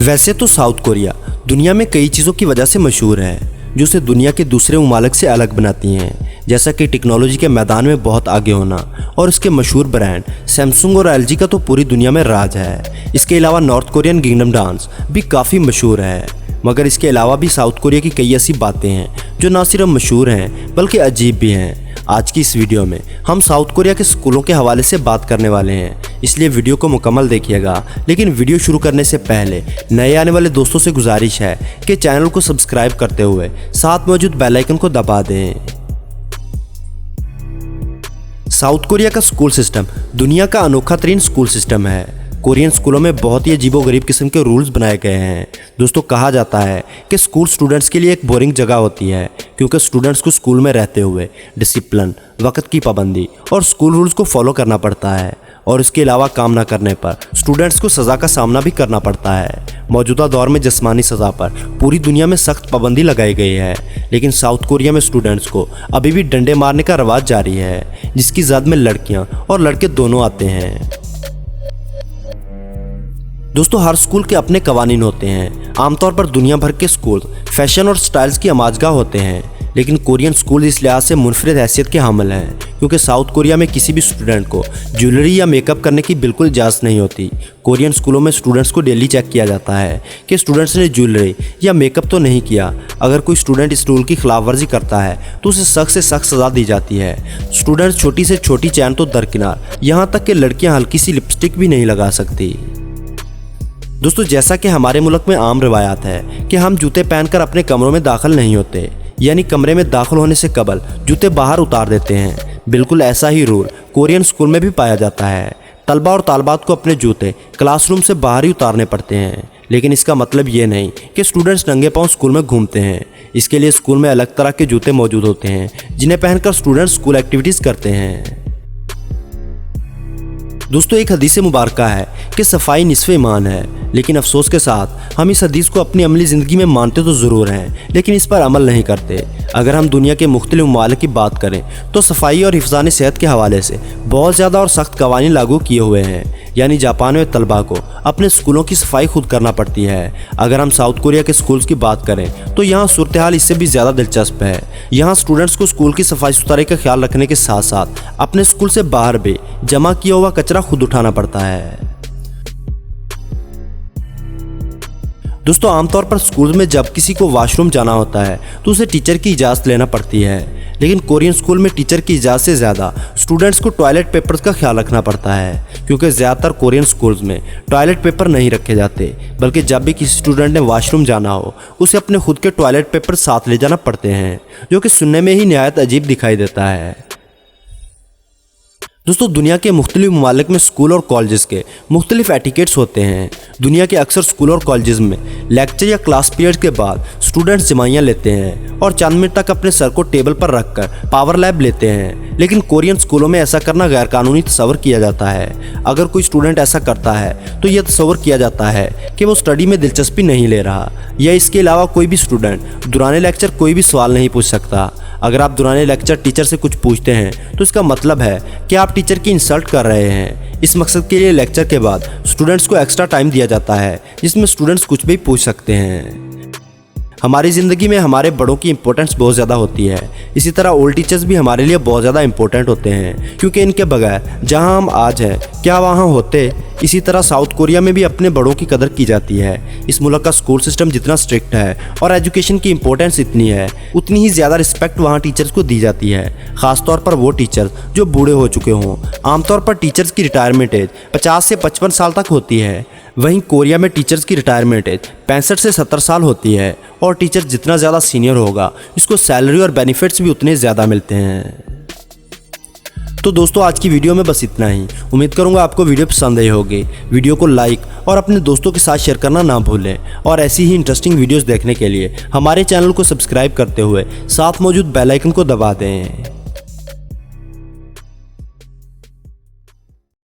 वैसे तो south Korea दुनिया में कई चीज़ों की वजह से मशहूर है जो उसे दुनिया के दूसरे ममालिक से अलग बनाती हैं, जैसा कि टेक्नोलॉजी के मैदान में बहुत आगे होना और इसके मशहूर ब्रांड सैमसंग और एलजी का तो पूरी दुनिया में राज है। इसके अलावा नॉर्थ कोरियन किंगडम डांस भी काफ़ी मशहूर है। मगर इसके अलावा भी साउथ कोरिया की कई ऐसी बातें हैं जो ना सिर्फ मशहूर हैं बल्कि अजीब भी हैं। आज की इस वीडियो में हम साउथ कोरिया के स्कूलों के हवाले से बात करने वाले हैं, इसलिए वीडियो को मुकम्मल देखिएगा। लेकिन वीडियो शुरू करने से पहले नए आने वाले दोस्तों से गुजारिश है कि चैनल को सब्सक्राइब करते हुए साथ मौजूद बेल आइकन को दबा दें। साउथ कोरिया का स्कूल सिस्टम दुनिया का अनोखा तरीन स्कूल सिस्टम है। कोरियन स्कूलों में बहुत ही अजीबोगरीब किस्म के रूल्स बनाए गए हैं। दोस्तों, कहा जाता है कि स्कूल स्टूडेंट्स के लिए एक बोरिंग जगह होती है क्योंकि स्टूडेंट्स को स्कूल में रहते हुए डिसिप्लिन, वक्त की पाबंदी और स्कूल रूल्स को फॉलो करना पड़ता है और इसके अलावा काम ना करने पर स्टूडेंट्स को सज़ा का सामना भी करना पड़ता है। मौजूदा दौर में जिस्मानी सज़ा पर पूरी दुनिया में सख्त पाबंदी लगाई गई है, लेकिन साउथ कोरिया में स्टूडेंट्स को अभी भी डंडे मारने का रवाज जारी है, जिसकी जद में लड़कियां और लड़के दोनों आते हैं। दोस्तों, हर स्कूल के अपने कवानीन होते हैं। आमतौर पर दुनिया भर के स्कूल फैशन और स्टाइल्स की आमाजगाह होते हैं, लेकिन कोरियन स्कूल इस लिहाज से मुनफरिद हैसियत के हामिल हैं क्योंकि साउथ कोरिया में किसी भी स्टूडेंट को ज्वेलरी या मेकअप करने की बिल्कुल इजाज़त नहीं होती। कोरियन स्कूलों में स्टूडेंट्स को डेली चेक किया जाता है कि स्टूडेंट्स ने ज्वेलरी या मेकअप तो नहीं किया। अगर कोई स्टूडेंट इस रूल की खिलाफवर्जी करता है तो उसे सख्त से सख्त सज़ा दी जाती है। स्टूडेंट्स छोटी से छोटी चैन तो दरकिनार, यहाँ तक कि लड़कियाँ हल्की सी लिपस्टिक भी नहीं लगा सकती। दोस्तों, जैसा कि हमारे मुल्क में आम रवायात है कि हम जूते पहनकर अपने कमरों में दाखिल नहीं होते, यानी कमरे में दाखिल होने से कबल जूते बाहर उतार देते हैं। बिल्कुल ऐसा ही रूल कोरियन स्कूल में भी पाया जाता है। तलबा और तालबात को अपने जूते क्लासरूम से बाहर ही उतारने पड़ते हैं, लेकिन इसका मतलब ये नहीं कि स्टूडेंट्स नंगे पांव स्कूल में घूमते हैं। इसके लिए स्कूल में अलग तरह के जूते मौजूद होते हैं जिन्हें पहनकर स्टूडेंट्स स्कूल एक्टिविटीज़ करते हैं। दोस्तों, एक हदीस मुबारका है कि सफाई निस्फ़े ईमान है, लेकिन अफसोस के साथ हम इस हदीस को अपनी अमली ज़िंदगी में मानते तो ज़रूर हैं, लेकिन इस पर अमल नहीं करते। अगर हम दुनिया के मुख्तलिफ ममालिक की बात करें तो सफाई और हिफ़्ज़ान सेहत के हवाले से बहुत ज़्यादा और सख्त कवानीन लागू किए हुए हैं। यानी जापान में तलबा को अपने स्कूलों की सफाई खुद करना पड़ती है। अगर हम साउथ कोरिया के स्कूल्स की बात करें तो यहाँ सूरत हाल इससे भी ज़्यादा दिलचस्प है। यहाँ स्टूडेंट्स को स्कूल की सफाई सुथराई का ख्याल रखने के साथ साथ अपने स्कूल से बाहर भी जमा किया हुआ कचरा खुद उठाना पड़ता है। दोस्तों, आमतौर पर स्कूल में जब किसी को वॉशरूम जाना होता है तो उसे टीचर की इजाज़त लेना पड़ती है, लेकिन कोरियन स्कूल में टीचर की इजाज़त से ज़्यादा स्टूडेंट्स को टॉयलेट पेपर्स का ख्याल रखना पड़ता है, क्योंकि ज़्यादातर कोरियन स्कूल्स में टॉयलेट पेपर नहीं रखे जाते, बल्कि जब भी किसी स्टूडेंट ने वॉशरूम जाना हो उसे अपने खुद के टॉयलेट पेपर साथ ले जाना पड़ते हैं, जो कि सुनने में ही निहायत अजीब दिखाई देता है। दोस्तों, दुनिया के मुख्तलिफ ममालिक में स्कूल और कॉलेजेस के मुख्तलिफ एटिकेट्स होते हैं। दुनिया के अक्सर स्कूल और कॉलेजेस में लेक्चर या क्लास पीरियड्स के बाद स्टूडेंट्स जमाइयाँ लेते हैं और चंद मिनट तक अपने सर को टेबल पर रखकर पावर लैप लेते हैं, लेकिन कोरियन स्कूलों में ऐसा करना गैर कानूनी तस्वर किया जाता है। अगर कोई स्टूडेंट ऐसा करता है तो यह तस्वर किया जाता है कि वो स्टडी में दिलचस्पी नहीं ले रहा, या इसके अलावा कोई भी स्टूडेंट दौरान लेक्चर कोई भी सवाल नहीं पूछ सकता। अगर आप दौरान लेक्चर टीचर से कुछ पूछते हैं तो इसका मतलब है कि आप टीचर की इंसल्ट कर रहे हैं। इस मकसद के लिए लेक्चर के बाद स्टूडेंट्स को एक्स्ट्रा टाइम दिया जाता है जिसमें स्टूडेंट्स कुछ भी पूछ सकते हैं। हमारी ज़िंदगी में हमारे बड़ों की इंपॉर्टेंस बहुत ज़्यादा होती है। इसी तरह ओल्ड टीचर्स भी हमारे लिए बहुत ज़्यादा इंपॉर्टेंट होते हैं, क्योंकि इनके बगैर जहां हम आज हैं क्या वहां होते। इसी तरह साउथ कोरिया में भी अपने बड़ों की कदर की जाती है। इस मुल्क का स्कूल सिस्टम जितना स्ट्रिक्ट है और एजुकेशन की इंपॉर्टेंस इतनी है, उतनी ही ज़्यादा रिस्पेक्ट वहाँ टीचर्स को दी जाती है, ख़ासतौर पर वो टीचर्स जो बूढ़े हो चुके हों। आमतौर पर टीचर्स की रिटायरमेंट एज 50 से 55 साल तक होती है। वहीं कोरिया में टीचर्स की रिटायरमेंट एज 65 से 70 साल होती है, और टीचर जितना ज़्यादा सीनियर होगा इसको सैलरी और बेनिफिट्स भी उतने ज़्यादा मिलते हैं। तो दोस्तों, आज की वीडियो में बस इतना ही। उम्मीद करूंगा आपको वीडियो पसंद आई होगी। वीडियो को लाइक और अपने दोस्तों के साथ शेयर करना ना भूलें, और ऐसी ही इंटरेस्टिंग वीडियोस देखने के लिए हमारे चैनल को सब्सक्राइब करते हुए साथ मौजूद बेल आइकन को दबा दें।